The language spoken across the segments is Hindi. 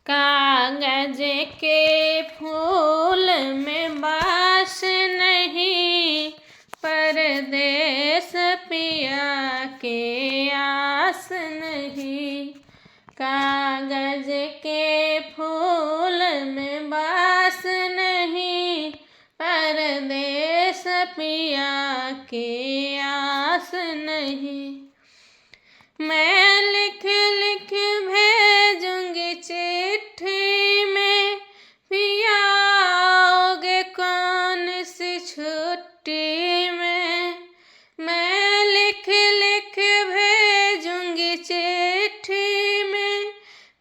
कागज के फूल में बास नहीं, परदेस पिया के आस नहीं। कागज के फूल में बास नहीं, परदेस पिया के आस नहीं। मैं लिख लिख भेजूंगी चिट्ठी में, पिया आओगे कौन सी छुट्टी में। मैं लिख लिख भेजूंगी चिट्ठी में,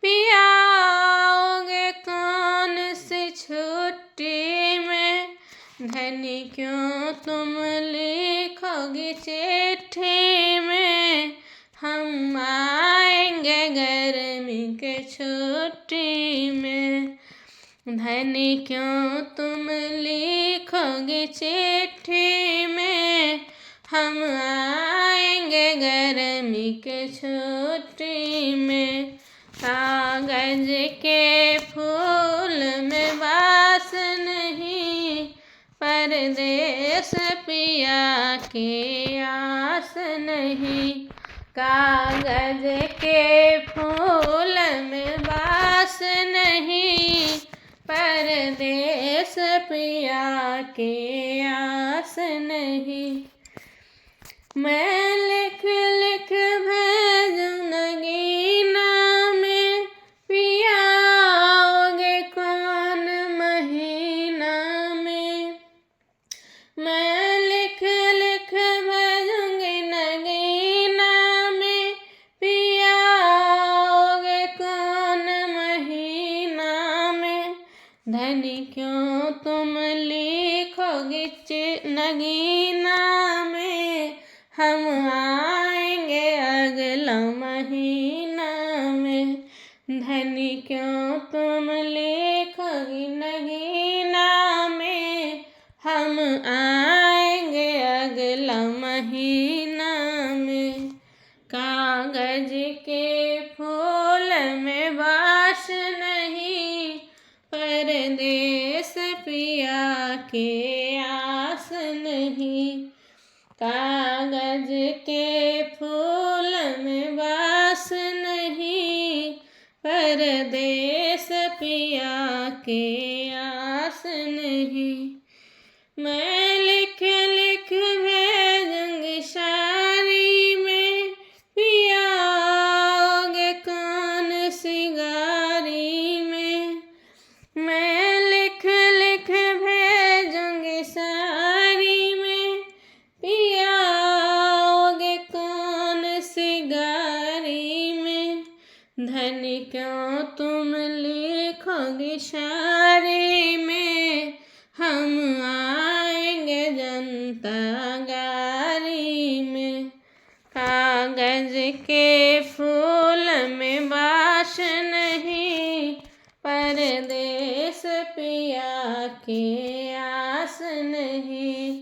पिया आओगे कौन सी छुट्टी में। धनी क्यों तुम लिखोगी चिट्ठी में, हम आएंगे गर्मी के छुट्टी में। धनी क्यों तुम लिखोगे चिट्ठी में, हम आएंगे गर्मी के छुट्टी में। कागज के फूल में बास नहीं, परदेस पिया के आस नहीं। कागज के फूल में बास नहीं, परदेस पिया के आस नहीं। मैं लिख लिख भेजूं नगीना में, पिया आओगे कौन महीना में। मैं लिख लिख भेजूंगी नगीना में, पिया आओगे कौन महीना में। धनी क्यों तुम लिखोगे नगीना में, हम आएंगे अगला महीना में। धनी क्यों तुम लिखोगी नगीना में, हम आएंगे अगला महीना में। कागज के फूल में बास नहीं, परदेस पिया के आस नहीं। कागज के फूल में बास नहीं, परदेस पिया के आस नहीं। मैं लिख लिख भेजूंगी शायरी में, पिया आओगे कौन सी गारी में। मैं लिख लिख भेजूंगी शायरी में, पिया आओगे कौन सी गारी में। धनी क्यों तुम लिखोगे शायरी में, हम आएंगे जनता गारी में। कागज के फूल में बास नहीं, परदेस पिया के आस नहीं।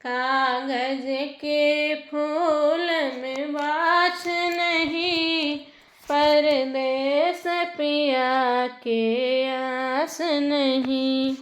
कागज के फूल में बास नहीं, परदेस पिया के आस नहीं।